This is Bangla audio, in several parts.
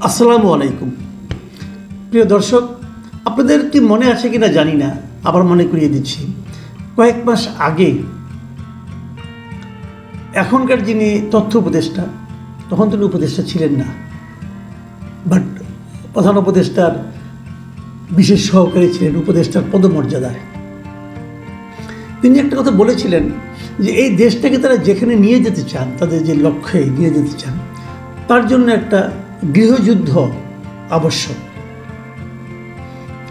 আসসালামু আলাইকুম। প্রিয় দর্শক, আপনাদের কি মনে আছে কিনা জানি না, আবার মনে করিয়ে দিচ্ছি। কয়েক মাস আগে এখনকার যিনি তথ্য উপদেষ্টা, তখন তিনি উপদেষ্টা ছিলেন না, বাট প্রধান উপদেষ্টার বিশেষ সহকারী ছিলেন, উপদেষ্টার পদমর্যাদায়। তিনি একটা কথা বলেছিলেন যে এই দেশটাকে তারা যেখানে নিয়ে যেতে চান, তাদের যে লক্ষ্যে নিয়ে যেতে চান, তার জন্য একটা গৃহযুদ্ধ আবশ্যক।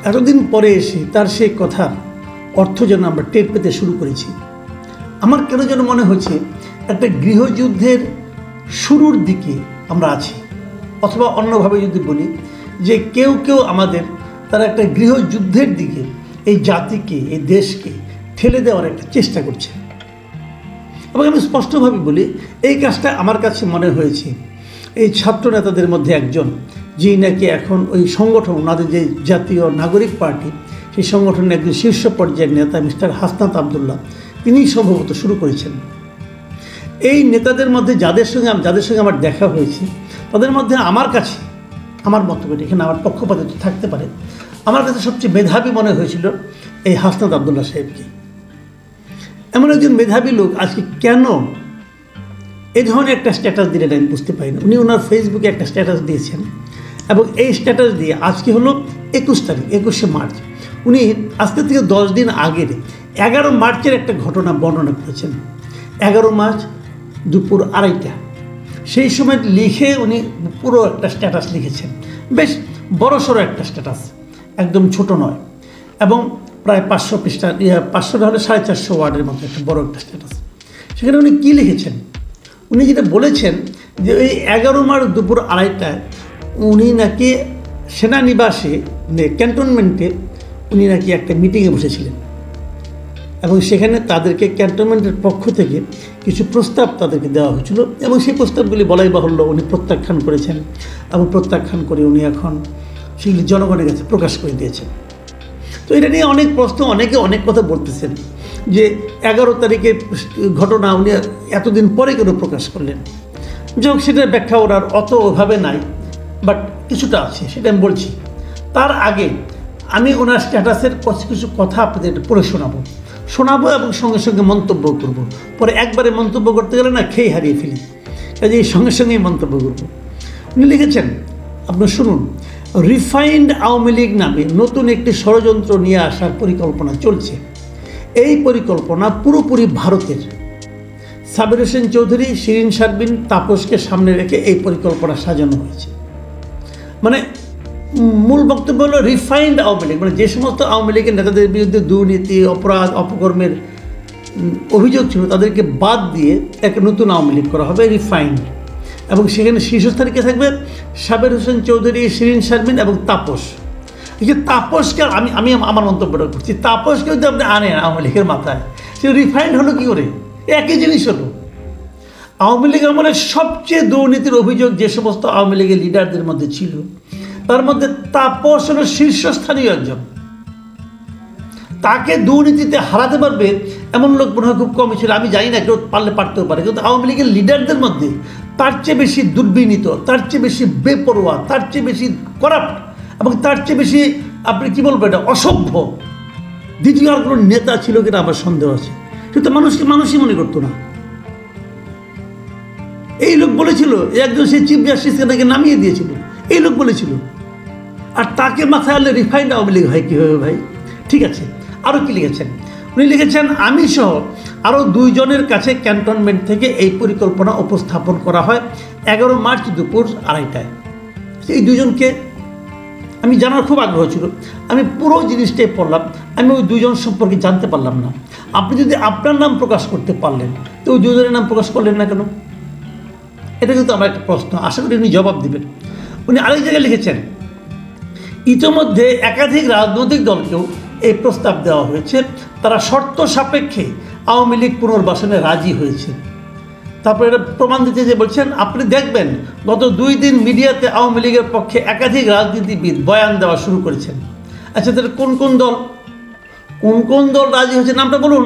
এতদিন পরে এসে তার সেই কথার অর্থ যেন আমরা টের পেতে শুরু করেছি। আমার কেন যেন মনে হচ্ছে একটা গৃহযুদ্ধের শুরুর দিকে আমরা আছি, অথবা অন্যভাবে যদি বলি যে কেউ কেউ আমাদের তারা একটা গৃহযুদ্ধের দিকে এই জাতিকে, এই দেশকে ঠেলে দেওয়ার একটা চেষ্টা করছে। এবং আমি স্পষ্টভাবে বলি, এই কাজটা আমার কাছে মনে হয়েছে এই ছাত্র নেতাদের মধ্যে একজন, যিনি নাকি এখন ওই সংগঠন, ওনাদের যে জাতীয় নাগরিক পার্টি, সেই সংগঠনের একজন শীর্ষ পর্যায়ের নেতা মিস্টার হাসনাত আবদুল্লাহ, তিনিই সম্ভবত শুরু করেছেন। এই নেতাদের মধ্যে যাদের সঙ্গে আমার দেখা হয়েছে, তাদের মধ্যে আমার কাছে, আমার মতভেদ, এখানে আমার পক্ষপাতিত্ব থাকতে পারে, আমার কাছে সবচেয়ে মেধাবী মনে হয়েছিল এই হাসনাত আবদুল্লাহ সাহেবকে। এমন একজন মেধাবী লোক আজকে কেন এই ধরনের একটা স্ট্যাটাস দিলেন আমি বুঝতে পারি না। উনি ওনার ফেসবুকে একটা স্ট্যাটাস দিয়েছেন, এবং এই স্ট্যাটাস দিয়ে আজকে হলো 21 তারিখ, 21শে মার্চ। উনি আজকে থেকে 10 দিন আগের 11 মার্চের একটা ঘটনা বর্ণনা করেছেন। 11 মার্চ দুপুর 2:30 সেই সময় লিখে উনি পুরো একটা স্ট্যাটাস লিখেছেন। বেশ বড়সড় একটা স্ট্যাটাস, একদম ছোট নয়, এবং প্রায় 500 পৃষ্ঠা, 500 হলে 450 ওয়ার্ডের মতো একটা বড় একটা স্ট্যাটাস। সেখানে উনি কী লিখেছেন? উনি যেটা বলেছেন যে ওই 11 মার্চ দুপুর 2:30টায় উনি নাকি সেনানিবাসে, ক্যান্টনমেন্টে উনি নাকি একটা মিটিংয়ে বসেছিলেন, এবং সেখানে তাদেরকে ক্যান্টনমেন্টের পক্ষ থেকে কিছু প্রস্তাব তাদেরকে দেওয়া হয়েছিল, এবং সেই প্রস্তাবগুলি বলাই বাহুল্য উনি প্রত্যাখ্যান করেছেন, এবং প্রত্যাখ্যান করে উনি এখন সেগুলি জনগণের কাছে প্রকাশ করে দিয়েছেন। তো এটা নিয়ে অনেক প্রশ্ন, অনেকে অনেক কথা বলতেছেন যে 11 তারিখের ঘটনা উনি এতদিন পরে কেন প্রকাশ করলেন। যাই হোক, সেটার ব্যাখ্যা ওনার অত ওভাবে নাই, বাট কিছুটা আছে, সেটা আমি বলছি। তার আগে আমি ওনার স্ট্যাটাসের কিছু কথা আপনাদের পড়ে শোনাবো এবং সঙ্গে সঙ্গে মন্তব্য করব। পরে একবারে মন্তব্য করতে গেলে না খেয়ে হারিয়ে ফেলি, কাজে এই সঙ্গে সঙ্গেই মন্তব্য করব। উনি লিখেছেন, আপনার শুনুন, রিফাইন্ড আওয়ামী লীগ নামে নতুন একটি ষড়যন্ত্র নিয়ে আসার পরিকল্পনা চলছে। এই পরিকল্পনা পুরোপুরি ভারতের। সাবির হোসেন চৌধুরী, শিরিন শারমিন, তাপসকে সামনে রেখে এই পরিকল্পনা সাজানো হয়েছে। মানে মূল বক্তব্য হলো রিফাইন্ড আওয়ামী লীগ, মানে যে সমস্ত আওয়ামী লীগের নেতাদের বিরুদ্ধে দুর্নীতি, অপরাধ, অপকর্মের অভিযোগ ছিল, তাদেরকে বাদ দিয়ে একটা নতুন আওয়ামী লীগ করা হবে, রিফাইন্ড। এবং সেখানে শীর্ষস্থানে থাকবে সাবির হোসেন চৌধুরী, শিরিন শারমিন এবং তাপস। এই যে তাপসকে আমি আমার মন্তব্যটা করছি, তাপসকে যদি আপনি আনেন আওয়ামী লীগের মাথায়, সে রিফাইন্ড হলো কী করে? একই জিনিস হলো। আওয়ামী লীগ আমলে সবচেয়ে দুর্নীতির অভিযোগ যে সমস্ত আওয়ামী লীগের লিডারদের মধ্যে ছিল, তার মধ্যে তাপস হলো শীর্ষস্থানীয় একজন। তাকে দুর্নীতিতে হারাতে পারবে এমন লোক মনে হয় খুব কমই ছিল। আমি জানি না, কেউ পারতেও পারে, কিন্তু আওয়ামী লীগের লিডারদের মধ্যে তার চেয়ে বেশি দুর্বিনীত, তার চেয়ে বেশি বেপরোয়া, তার চেয়ে বেশি করাপ্ট, এবং তার চেয়ে বেশি, আপনি কী বলবেন, এটা অসভ্য দ্বিতীয় আর কোনো নেতা ছিল কিনা আমার সন্দেহ আছে। কিন্তু মানুষই মনে করতো না। এই লোক বলেছিল, একজন সেই চিফ জাস্টিসকে নাকি নামিয়ে দিয়েছিল, এই লোক বলেছিল। আর তাকে মাথায় আনলে রিফাইন্ড আওয়ামী লীগ হয় কীভাবে ভাই? ঠিক আছে, আরও কি লিখেছেন? উনি লিখেছেন, আমি সহ আরও 2 জনের কাছে ক্যান্টনমেন্ট থেকে এই পরিকল্পনা উপস্থাপন করা হয় 11 মার্চ দুপুর 2:30টায়। এই 2 জনকে আমি জানার খুব আগ্রহ ছিল। আমি পুরো জিনিসটাই পড়লাম, আমি ওই 2 জন সম্পর্কে জানতে পারলাম না। আপনি যদি আপনার নাম প্রকাশ করতে পারলেন, তো ওই 2 জনের নাম প্রকাশ করলেন না কেন? এটা কিন্তু আমার একটা প্রশ্ন, আশা করি উনি জবাব দেবেন। উনি আরেক জায়গায় লিখেছেন, ইতিমধ্যে একাধিক রাজনৈতিক দলকেও এই প্রস্তাব দেওয়া হয়েছে, তারা শর্ত সাপেক্ষে আওয়ামী লীগ পুনর্বাসনে রাজি হয়েছে। তারপরে এটা প্রমাণ দিতে যে বলছেন, আপনি দেখবেন গত 2 দিন মিডিয়াতে আওয়ামী লীগের পক্ষে একাধিক রাজনীতিবিদ বয়ান দেওয়া শুরু করেছেন। আচ্ছা, তাহলে কোন কোন দল রাজি হয়েছে নামটা বলুন।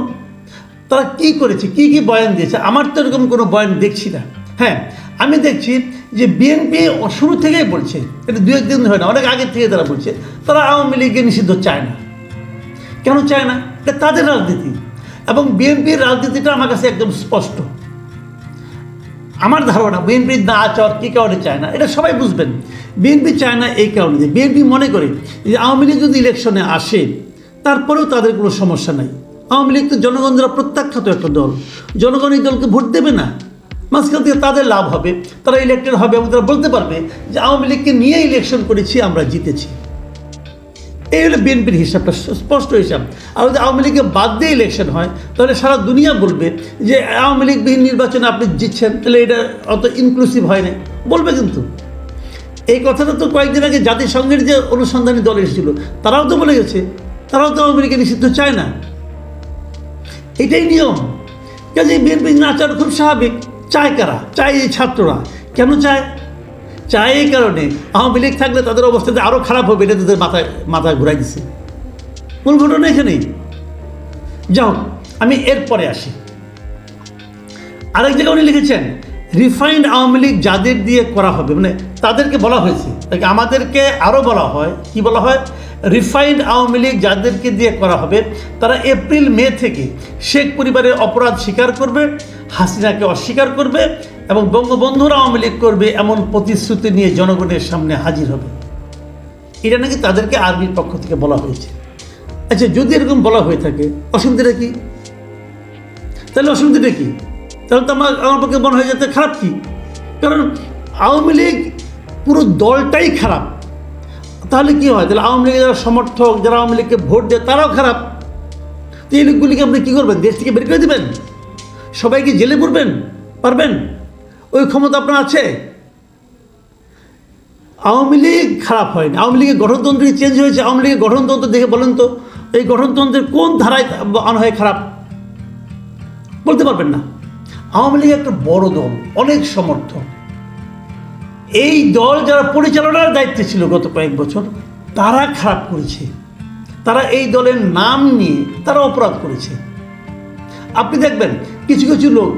তারা কী করেছে, কী বয়ান দিয়েছে? আমার তো এরকম কোনো বয়ান দেখছি না। হ্যাঁ, আমি দেখছি যে বিএনপি শুরু থেকেই বলছে, এটা দু একদিন হয় না, অনেক আগের থেকে তারা বলছে তারা আওয়ামী লীগকে নিষিদ্ধ চায় না। কেন চায় না? এটা তাদের রাজনীতি, এবং বিএনপির রাজনীতিটা আমার কাছে একদম স্পষ্ট। আমার ধারণা বিএনপি না চাওয়ার কী কারণে চায় না এটা সবাই বুঝবেন। বিএনপি চায় না এই কারণে যে বিএনপি মনে করে যে আওয়ামী লীগ যদি ইলেকশনে আসে তারপরেও তাদের কোনো সমস্যা নাই। আওয়ামী লীগ তো জনগণ দ্বারা প্রত্যাখ্যাত একটা দল, জনগণ এই দলকে ভোট দেবে না, মাঝখান থেকে তাদের লাভ হবে, তারা ইলেক্টেড হবে এবং তারা বলতে পারবে যে আওয়ামী লীগকে নিয়ে ইলেকশন করেছি, আমরা জিতেছি। এই হলো বিএনপির হিসাবটা, স্পষ্ট হিসাব। আর যদি আওয়ামী লীগকে বাদ দিয়ে ইলেকশন হয় তাহলে সারা দুনিয়া বলবে যে আওয়ামী লীগবিহীন নির্বাচনে আপনি জিতছেন, তাহলে এটা অত ইনক্লুসিভ হয় নাই বলবে। কিন্তু এই কথাটা তো কয়েকদিন আগে জাতিসংঘের যে অনুসন্ধানী দল এসেছিল তারাও তো বলে গেছে, তারাও তো আওয়ামী লীগকে নিষিদ্ধ চায় না। এটাই নিয়ম। কাজে বিএনপি না চাওয়া খুব স্বাভাবিক। চায় কারা? চায় এই ছাত্ররা। কেন চায়? চায় এই কারণে আওয়ামী লীগ থাকলে তাদের অবস্থাতে আরও খারাপ হবে, এটা তাদের মাথায় ঘুরাই দিচ্ছে। মূল ঘটনা এখানেই। যাও, আমি এরপরে আসি। আরেক জায়গায় উনি লিখেছেন রিফাইন্ড আওয়ামী লীগ যাদের দিয়ে করা হবে, মানে তাদেরকে বলা হয়েছে, আমাদেরকে আরও বলা হয়, কি বলা হয়, রিফাইন্ড আওয়ামী লীগ যাদেরকে দিয়ে করা হবে তারা এপ্রিল মে থেকে শেখ পরিবারের অপরাধ স্বীকার করবে, হাসিনাকে অস্বীকার করবে এবং বঙ্গবন্ধুর আওয়ামী লীগ করবে এমন প্রতিশ্রুতি নিয়ে জনগণের সামনে হাজির হবে। এটা নাকি তাদেরকে আর্মির পক্ষ থেকে বলা হয়েছে। আচ্ছা, যদি এরকম বলা হয়ে থাকে অসুবিধাটা কি? তাহলে অসুবিধাটা কি? তাহলে তো আমার পক্ষে মনে হয়ে যেতে খারাপ কি? কারণ আওয়ামী লীগ পুরো দলটাই খারাপ। তাহলে কি হয়? তাহলে আওয়ামী লীগের যারা সমর্থক, যারা আওয়ামী লীগকে ভোট দেয় তারাও খারাপ। তো এই লোকগুলিকে আপনি কী করবেন? দেশ থেকে বের করে দেবেন? সবাইকে জেলে পড়বেন? পারবেন? ওই ক্ষমতা আপনার আছে? আওয়ামী লীগ খারাপ হয়নি, আওয়ামী লীগের গঠনতন্ত্র চেঞ্জ হয়েছে। আওয়ামী লীগের গঠনতন্ত্র দেখে বলেন তো এই গঠনতন্ত্রের কোন ধারায় আনা হয় খারাপ? বলতে পারবেন না। আওয়ামী লীগ একটা বড় দল, অনেক সমর্থক। এই দল যারা পরিচালনার দায়িত্বে ছিল গত কয়েক বছর তারা খারাপ করেছে, তারা এই দলের নাম নিয়ে তারা অপরাধ করেছে। আপনি দেখবেন কিছু কিছু লোক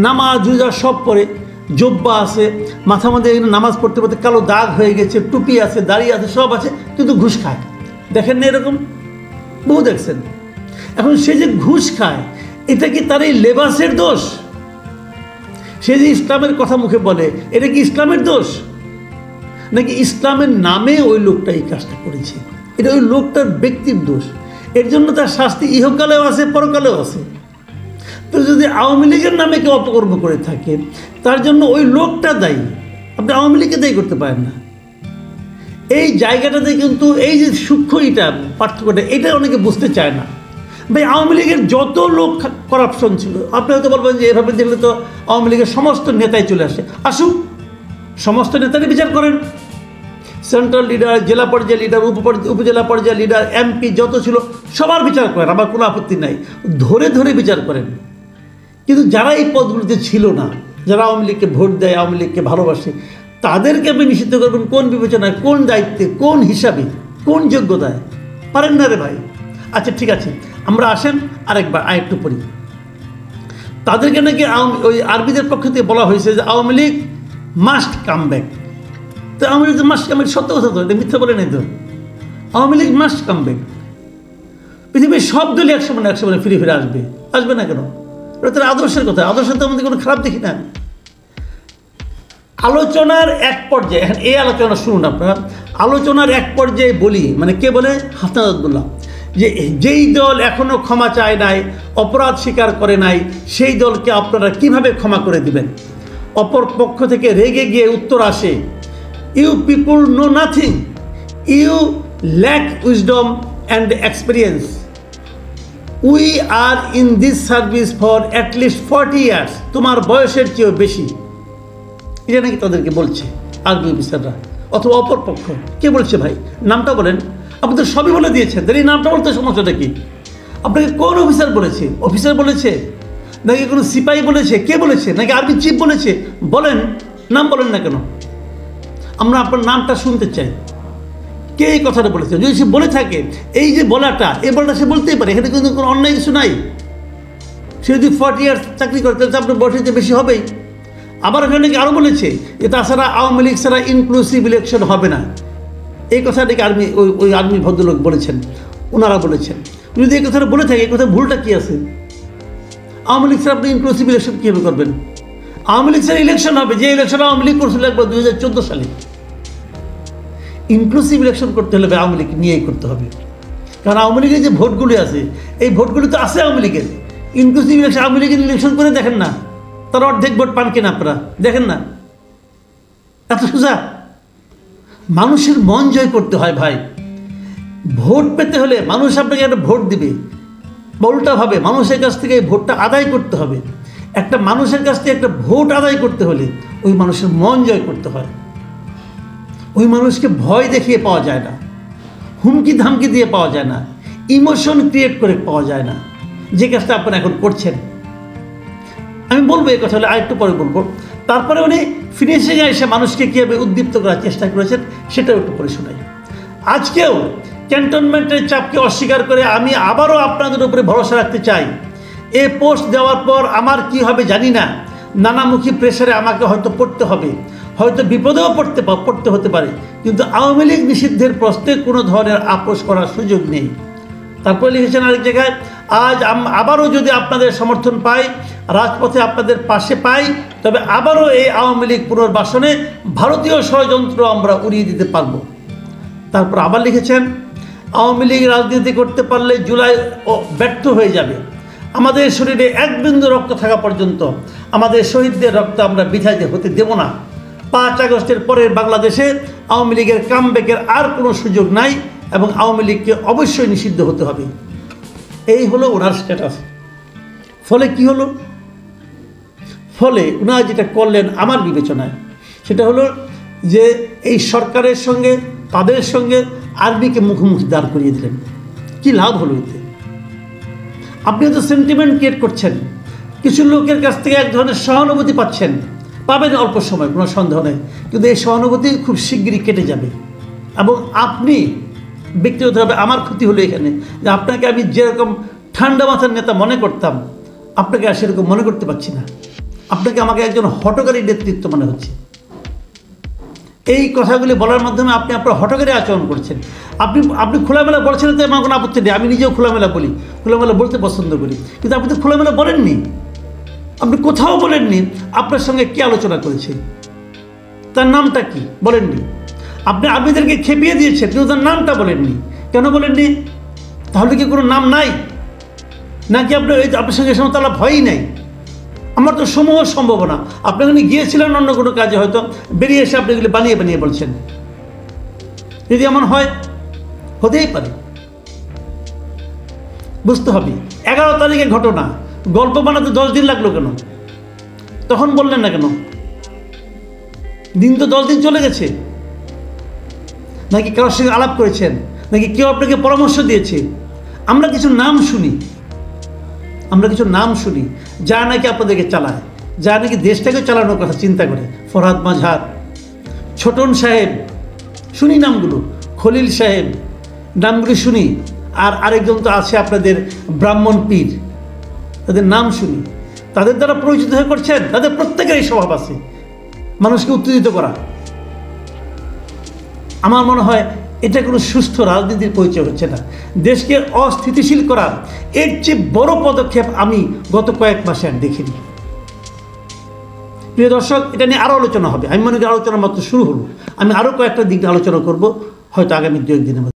নামাজ রোজা সব পরে, জব্বা আছে, মাথা মধ্যে নামাজ পড়তে পড়তে কালো দাগ হয়ে গেছে, টুপি আছে, দাড়ি আছে, সব আছে, কিন্তু ঘুষ খায়। দেখেন না এরকম? বহু দেখছেন। এখন সে যে ঘুষ খায় এটা কি তার এই লেবাসের দোষ? সে যে ইসলামের কথা মুখে বলে এটা কি ইসলামের দোষ? নাকি ইসলামের নামে ওই লোকটা এই কাজটা করেছে? এটা ওই লোকটার ব্যক্তির দোষ। এর জন্য তার শাস্তি ইহকালেও আছে, পরকালেও আছে। তো যদি আওয়ামী লীগের নামে কেউ অপকর্ম করে থাকে তার জন্য ওই লোকটা দায়ী, আপনি আওয়ামী লীগকে দায়ী করতে পারেন না। এই জায়গাটাতে কিন্তু এই যে সূক্ষ্ম এটা পার্থক্যটা, এটা অনেকে বুঝতে চায় না। ভাই, আওয়ামী লীগের যত লোক করাপশন ছিল, আপনি হয়তো বলবেন যে এভাবে দেখলে তো আওয়ামী লীগের সমস্ত নেতাই চলে আসে। আসুক, সমস্ত নেতারই বিচার করেন। সেন্ট্রাল লিডার, জেলা পর্যায়ে লিডার, উপজেলা পর্যায়ে লিডার, এমপি যত ছিল সবার বিচার করেন, আমার কোনো আপত্তি নাই, ধরে ধরে বিচার করেন। কিন্তু যারা এই পদগুলিতে ছিল না, যারা আওয়ামী লীগকে ভোট দেয়, আওয়ামী লীগকে ভালোবাসে, তাদেরকে আপনি নিষিদ্ধ করবেন কোন বিবেচনায়, কোন দায়িত্বে, কোন হিসাবে, কোন যোগ্যতায়? পারেন না রে ভাই। আচ্ছা ঠিক আছে, আমরা আসেন আরেকটু পড়ি। তাদেরকে নাকি ওই আরবিদের পক্ষ থেকে বলা হয়েছে যে Awami League must come back. তো Awami League must come back সত্য কথা তো, এটা মিথ্যা বলে নেই তো। Awami League must come back. পৃথিবীর সব দলই একশো মানে ফিরে ফিরে আসবে। আসবে না কেন? এটা তার আদর্শের কথা। আদর্শ তো আমাদের কোনো খারাপ দেখি না। আলোচনার এক পর্যায়ে, এখন এই আলোচনা শুনুন আপনারা, আলোচনার এক পর্যায়ে বলি, মানে কে বলে? হাসান আব্দুল্লাহ, যে যেই দল এখনও ক্ষমা চায় নাই, অপরাধ স্বীকার করে নাই, সেই দলকে আপনারা কিভাবে ক্ষমা করে দিবেন? অপর পক্ষ থেকে রেগে গিয়ে উত্তর আসে, you people know nothing, you lack wisdom and experience, we are in this service for at least 40 years. তোমার বয়সের চেয়েও বেশি। এটা নাকি তাদেরকে বলছে আর্মি অফিসাররা, অথবা অপর পক্ষ। কে বলছে ভাই? নামটা বলেন। আপনি তো সবই বলে দিয়েছেন, তাহলে এই নামটা বলতে সমস্যাটা কি? আপনাকে কোন অফিসার বলেছে? অফিসার বলেছে নাকি কোনো সিপাহী বলেছে? কে বলেছে? নাকি আর্মি চিফ বলেছে? বলেন, নাম বলেন না কেন? আমরা আপনার নামটা শুনতে চাই। কে এই কথাটা বলেছে? যদি সে বলে থাকে, এই যে বলাটা, এই বলাটা সে বলতেই পারে, এখানে কিন্তু কোনো অন্যায় কিছু নাই। সে যদি 40 ইয়ার্স চাকরি করে তাহলে আপনার বয়সের চেয়ে বেশি হবেই। আবার এখানে আরও বলেছে যে তাছাড়া আওয়ামী লীগ ছাড়া ইনক্লুসিভ ইলেকশন হবে না। এই কথাটাকে ওই আর্মি ভদ্রলোক বলেছেন, ওনারা বলেছেন। যদি এই কথাটা বলে থাকে, এই কথা ভুলটা কী আছে? আওয়ামী লীগ ছাড়া আপনি ইনক্লুসিভ ইলেকশন কীভাবে করবেন? আওয়ামী লীগ ছাড়া ইলেকশন হবে, যে ইলেকশন আওয়ামী লীগ করছিল একবার 2014 সালে। ইনক্লুসিভ ইলেকশন করতে হলে আওয়ামী লীগ নিয়েই করতে হবে, কারণ আওয়ামী লীগের যে ভোটগুলি আছে, এই ভোটগুলি তো আছে আওয়ামী লীগের। ইনক্লুসিভ ইলেকশন আওয়ামী লীগের ইলেকশন করে দেখেন না, তারা অর্ধেক ভোট পান কিনা আপনারা দেখেন না? এত সোজা। মানুষের মন জয় করতে হয় ভাই। ভোট পেতে হলে মানুষ আপনাকে একটা ভোট দিবে, উল্টাভাবে মানুষের কাছ থেকে এই ভোটটা আদায় করতে হবে। একটা মানুষের কাছ থেকে একটা ভোট আদায় করতে হলে ওই মানুষের মন জয় করতে হয়। ওই মানুষকে ভয় দেখিয়ে পাওয়া যায় না, হুমকি ধামকি দিয়ে পাওয়া যায় না, ইমোশন ক্রিয়েট করে পাওয়া যায় না, যে কাজটা আপনারা এখন করছেন। আমি বলবো এই কথা হলে আরেকটু পরে বলবো। তারপরে উনি ফিনিশিংয়ে এসে মানুষকে কীভাবে উদ্দীপ্ত করার চেষ্টা করেছেন সেটাও একটু পরে শোনাই। আজকেও ক্যান্টনমেন্টের চাপকে অস্বীকার করে আমি আবারও আপনাদের উপরে ভরসা রাখতে চাই। এ পোস্ট দেওয়ার পর আমার কি হবে জানি না, নানামুখী প্রেসারে আমাকে হয়তো পড়তে হবে, হয়তো বিপদেও পড়তে হতে পারে, কিন্তু আওয়ামী লীগ নিষিদ্ধের প্রশ্নে কোনো ধরনের আপোষ করার সুযোগ নেই। তারপরে লিখেছেন আরেক জায়গায়, আজ আবারও যদি আপনাদের সমর্থন পাই, রাজপথে আপনাদের পাশে পাই, তবে আবারও এই আওয়ামী লীগ পুনর্বাসনে ভারতীয় ষড়যন্ত্র আমরা উড়িয়ে দিতে পারব। তারপর আবার লিখেছেন, আওয়ামী লীগ রাজনীতি করতে পারলে জুলাই ব্যর্থ হয়ে যাবে। আমাদের শরীরে এক বিন্দু রক্ত থাকা পর্যন্ত আমাদের শহীদদের রক্ত আমরা বৃথা হতে দেব না। 5 আগস্টের পরের বাংলাদেশে আওয়ামী লীগের কামব্যাকের আর কোনো সুযোগ নাই এবং আওয়ামী লীগকে অবশ্যই নিষিদ্ধ হতে হবে। এই হলো ওনার স্ট্যাটাস। ফলে কি হলো? ফলে ওনারা যেটা করলেন আমার বিবেচনায় সেটা হলো যে এই সরকারের সঙ্গে তাদের সঙ্গে আর্মিকে মুখোমুখি দাঁড় করিয়ে দিলেন। কি লাভ হলো এতে? আপনি তো সেন্টিমেন্ট ক্রিয়েট করছেন, কিছু লোকের কাছ থেকে এক ধরনের সহানুভূতি পাচ্ছেন, পাবেন অল্প সময়, কোনো সন্দেহ নেই, কিন্তু এই সহানুভূতি খুব শিগগিরই কেটে যাবে। এবং আপনি ব্যক্তিগতভাবে আমার ক্ষতি হলো এখানে যে আপনাকে আমি যেরকম ঠান্ডা মাথার নেতা মনে করতাম, আপনাকে আর সেরকম মনে করতে পারছি না। আপনাকে আমাকে একজন হঠকারী নেতৃত্ব মনে হচ্ছে। এই কথাগুলি বলার মাধ্যমে আপনি আপনার হঠকারী আচরণ করছেন। আপনি খোলামেলা বলছেন, তো আমার কোনো আপত্তি নেই, আমি নিজেও খোলামেলা বলি, খোলামেলা বলতে পছন্দ করি, কিন্তু আপনি তো খোলামেলা বলেননি। আপনি কোথাও বলেননি আপনার সঙ্গে কে আলোচনা করেছে, তার নামটা কি বলেননি। আপনি আর্মিদেরকে খেপিয়ে দিয়েছেন, কিন্তু তার নামটা বলেননি। কেন বলেননি? তাহলে কি কোনো নাম নাই নাকি আপনার সঙ্গে সমতলা ভয়ই নাই? আমার তো সমূহ সম্ভাবনা আপনি ওখানে গিয়েছিলেন অন্য কোনো কাজে, হয়তো বেরিয়ে এসে আপনি এগুলি বানিয়ে বানিয়ে বলছেন। যদি এমন হয়, হতেই পারে, বুঝতে হবে। 11 তারিখের ঘটনা, গল্প বানাতে 10 দিন লাগলো কেন? তখন বললেন না কেন? দিন তো 10 দিন চলে গেছে। নাকি কারোর সঙ্গে আলাপ করেছেন, নাকি কেউ আপনাকে পরামর্শ দিয়েছে? আমরা কিছু নাম শুনি যা নাকি আপনাদেরকে চালায়, যা নাকি দেশটাকে চালানোর কথা চিন্তা করে। ফরহাদ মাঝহার, ছোটন সাহেব, শুনি নামগুলো, খলিল সাহেব, নামগুলি শুনি। আর আরেকজন তো আছে আপনাদের ব্রাহ্মণ পীর, তাদের নাম শুনি। তাদের দ্বারা পরিচিত হয়ে করছেন। তাদের প্রত্যেকের এই স্বভাব আছে, মানুষকে উত্তেজিত করা। আমার মনে হয় এটা কোনো সুস্থ রাজনীতির পরিচয় হচ্ছে না। দেশকে অস্থিতিশীল করা এর চেয়ে বড় পদক্ষেপ আমি গত কয়েক মাসে আর দেখিনি। প্রিয় দর্শক, এটা নিয়ে আরও আলোচনা হবে। আমি মনে করি আলোচনা মাত্র শুরু হলো। আমি আরও কয়েকটা দিক আলোচনা করব, হয়তো আগামী 2-1 দিনের মধ্যে।